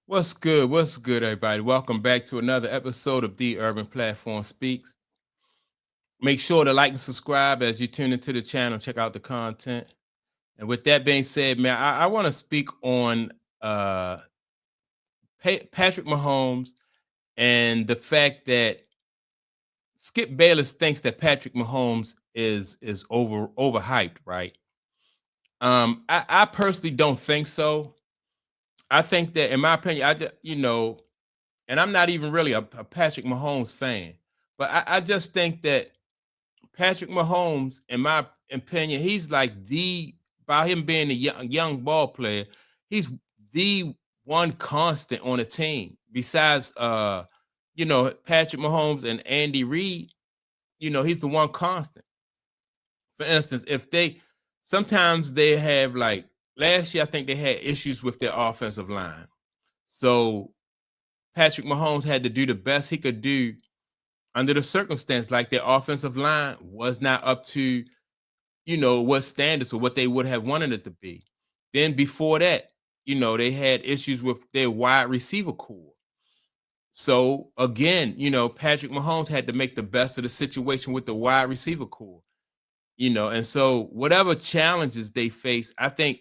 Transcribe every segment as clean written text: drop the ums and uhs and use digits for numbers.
What's good? What's good, everybody? Welcome back to another episode of The Urban Platform Speaks. Make sure to like and subscribe as you tune into the channel, check out the content. And with that being said, man, I want to speak on Patrick Mahomes and the fact that Skip Bayless thinks that Patrick Mahomes is overhyped, right? I personally don't think so. I think that, in my opinion, and I'm not even really a Patrick Mahomes fan, but I just think that Patrick Mahomes, in my opinion, he's like by him being a young ball player, he's the one constant on the team. Besides, Patrick Mahomes and Andy Reid, he's the one constant. For instance, if they sometimes they have like last year, I think they had issues with their offensive line. So Patrick Mahomes had to do the best he could do under the circumstance, like their offensive line was not up to, what standards or what they would have wanted it to be. Then before that, they had issues with their wide receiver core. So again, Patrick Mahomes had to make the best of the situation with the wide receiver core, and so whatever challenges they face, I think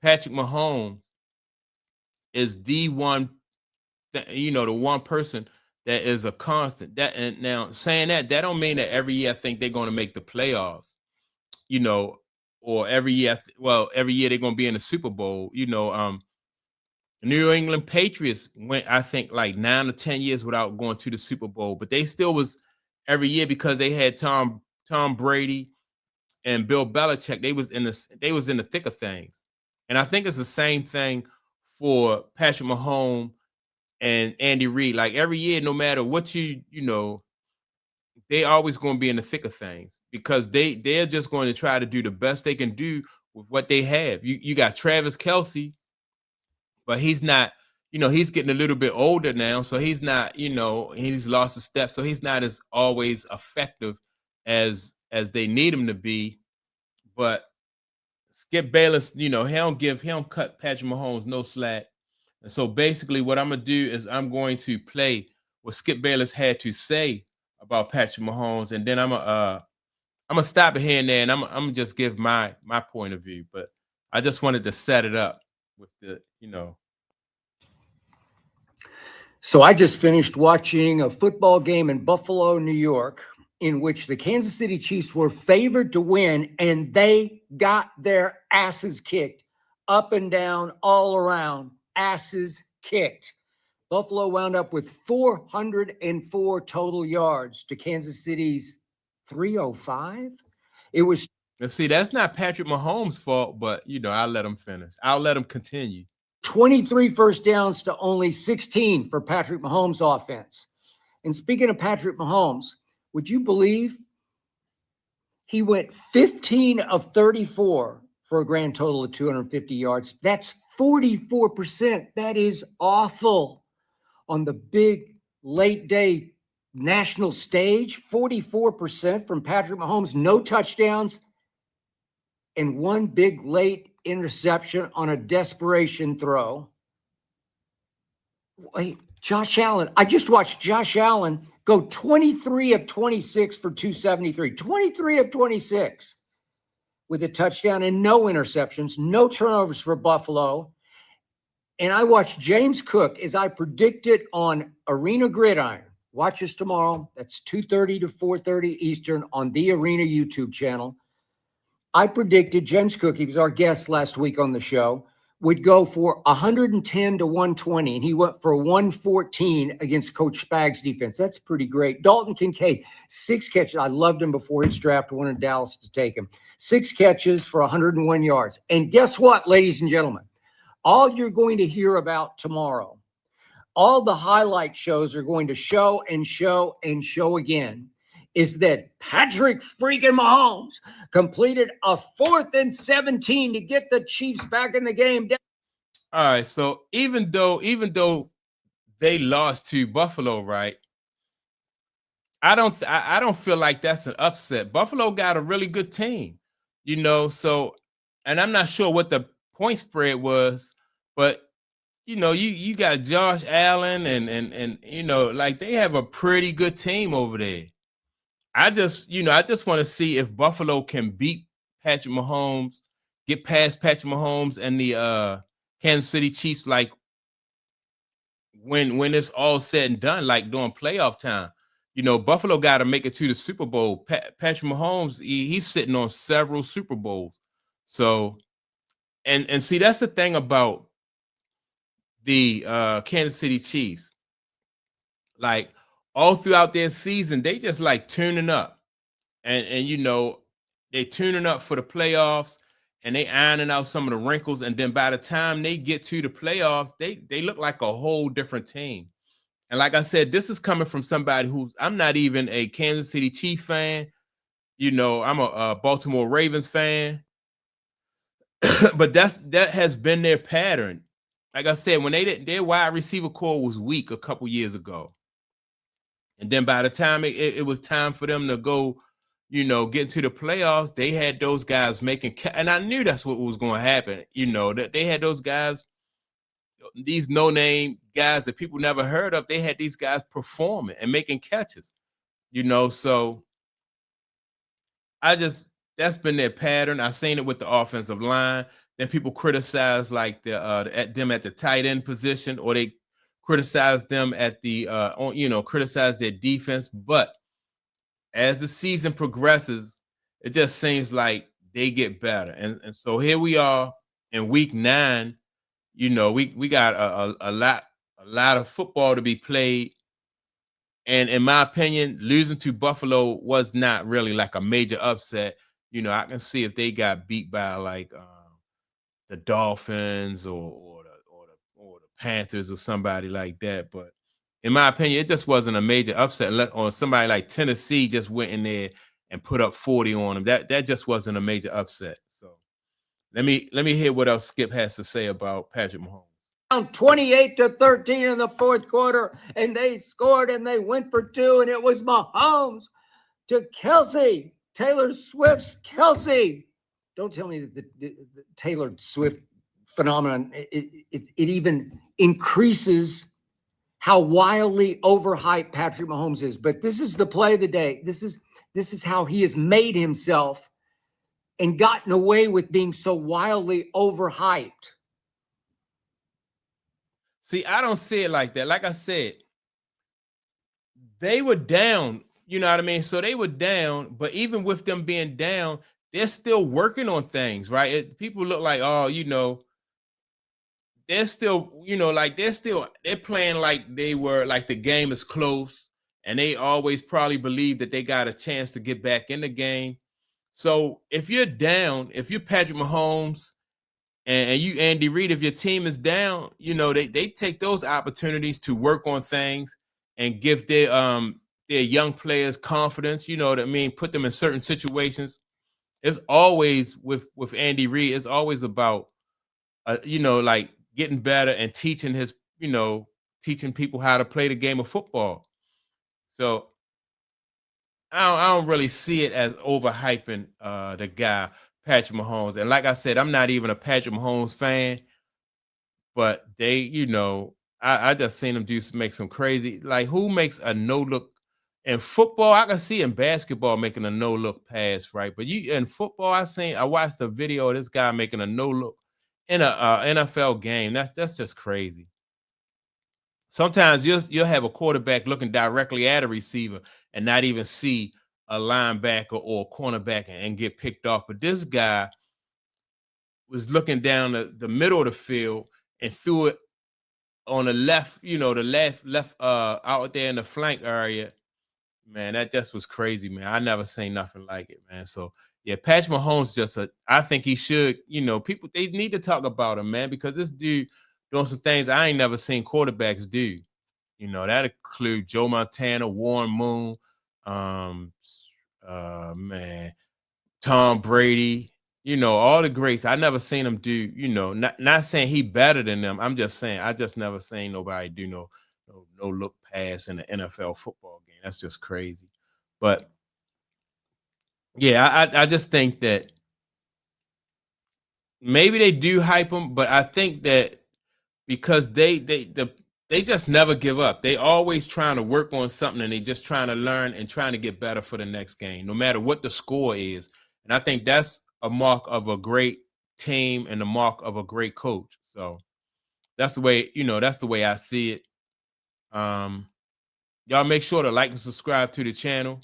Patrick Mahomes is the one the one person that is a constant. That and now saying that don't mean that every year I think they're going to make the playoffs, you know, or every year they're going to be in the Super Bowl. New England Patriots went, I think, like 9 or 10 years without going to the Super Bowl, but they still was every year because they had Tom Brady and Bill Belichick. They was in the thick of things, and I think it's the same thing for Patrick Mahomes and Andy Reid. Like every year, no matter what they always going to be in the thick of things because they're just going to try to do the best they can do with what they have. You got Travis Kelsey, but he's not. He's getting a little bit older now, so he's not. He's lost a step, so he's not as always effective as they need him to be. But Skip Bayless, he don't cut Patrick Mahomes no slack. And so basically, what I'm gonna do is I'm going to play what Skip Bayless had to say about Patrick Mahomes, and then I'm gonna stop it here and there, and I'm gonna just give my point of view. But I just wanted to set it up with the. So I just finished watching a football game in Buffalo, New York, in which the Kansas City Chiefs were favored to win, and they got their asses kicked up and down, all around, asses kicked. Buffalo wound up with 404 total yards to Kansas City's 305. It was And see, that's not Patrick Mahomes' fault, but I'll let him finish. I'll let him continue. 23 first downs to only 16 for Patrick Mahomes' offense. And speaking of Patrick Mahomes, would you believe he went 15 of 34 for a grand total of 250 yards? That's 44%. That is awful. On the big late day national stage, 44% from Patrick Mahomes, no touchdowns, and one big late interception on a desperation throw. Wait, Josh Allen. I just watched Josh Allen go 23 of 26 for 273. 23 of 26 with a touchdown and no interceptions, no turnovers for Buffalo. And I watched James Cook, as I predicted on Arena Gridiron. Watch us tomorrow. That's 2:30 to 4:30 Eastern on the Arena YouTube channel. I predicted James Cook, he was our guest last week on the show, would go for 110 to 120, and he went for 114 against Coach Spags' defense. That's pretty great. Dalton Kincaid, 6 catches. I loved him before his draft. Wanted Dallas to take him. 6 catches for 101 yards. And guess what, ladies and gentlemen? All you're going to hear about tomorrow, all the highlight shows are going to show and show and show again, is that Patrick freaking Mahomes completed a 4th and 17 to get the Chiefs back in the game. All right, so even though they lost to Buffalo, right? I don't feel like that's an upset. Buffalo got a really good team, so and I'm not sure what the point spread was, but you got Josh Allen and like they have a pretty good team over there. I just want to see if Buffalo can beat Patrick Mahomes, get past Patrick Mahomes and the Kansas City Chiefs, like when it's all said and done, like during playoff time. Buffalo got to make it to the Super Bowl. Patrick Mahomes, he's sitting on several Super Bowls. So, and see, that's the thing about the Kansas City Chiefs. Like all throughout their season, they just like tuning up, and they tuning up for the playoffs, and they ironing out some of the wrinkles, and then by the time they get to the playoffs, they look like a whole different team. And like I said, this is coming from somebody I'm not even a Kansas City Chief fan. I'm a Baltimore Ravens fan, but that has been their pattern. Like I said, when their wide receiver core was weak a couple years ago, and then by the time it was time for them to go, get into the playoffs, they had those guys making, and I knew that's what was going to happen. That they had those guys, these no-name guys that people never heard of. They had these guys performing and making catches. So that's been their pattern. I've seen it with the offensive line. Then people criticize like at them at the tight end position, or they criticize them at the criticize their defense. But as the season progresses, it just seems like they get better. And so here we are in week 9. We got a lot of football to be played. And in my opinion, losing to Buffalo was not really like a major upset. I can see if they got beat by like the Dolphins or the Panthers or somebody like that. But in my opinion, it just wasn't a major upset. Or somebody like Tennessee just went in there and put up 40 on them. That just wasn't a major upset. So let me hear what else Skip has to say about Patrick Mahomes. 28-13 in the fourth quarter, and they scored and they went for 2, and it was Mahomes to Kelsey, Taylor Swift's Kelsey. Don't tell me that the Taylor Swift phenomenon, it even increases how wildly overhyped Patrick Mahomes is. But this is the play of the day. This is how he has made himself and gotten away with being so wildly overhyped. See, I don't see it like that. Like I said, they were down, you know what I mean? So they were down, but even with them being down, they're still working on things, right? People look like, oh, they're still, like they're playing like they were like the game is close, and they always probably believe that they got a chance to get back in the game. So if you're down, if you're Patrick Mahomes and you Andy Reid, if your team is down, they take those opportunities to work on things and give their young players confidence. You know what I mean? Put them in certain situations. It's always with Andy Reid. It's always about like getting better and teaching teaching people how to play the game of football. So I don't really see it as overhyping the guy Patrick Mahomes. And like I said, I'm not even a Patrick Mahomes fan, but I just seen him make some crazy, like who makes a no look in football. I can see in basketball making a no look pass, right? But in football, I watched a video of this guy making a no look in a NFL game. That's just crazy. Sometimes you'll have a quarterback looking directly at a receiver and not even see a linebacker or a cornerback and get picked off. But this guy was looking down the middle of the field and threw it on the left, the left out there in the flank area. Man, that just was crazy, man. I never seen nothing like it, man. So yeah, Patrick Mahomes I think he should, people, they need to talk about him, man, because this dude doing some things I ain't never seen quarterbacks do. That include Joe Montana, Warren Moon, man, Tom Brady, all the greats. I never seen them do, not saying he better than them. I'm just saying I just never seen nobody do no look pass in the NFL football game. That's just crazy. But yeah, I just think that maybe they do hype him, but I think that because they just never give up. They always trying to work on something, and they just trying to learn and trying to get better for the next game, no matter what the score is. And I think that's a mark of a great team and the mark of a great coach. So that's the way, that's the way I see it. Y'all make sure to like and subscribe to the channel.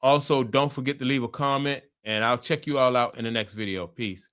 Also, don't forget to leave a comment, and I'll check you all out in the next video. Peace.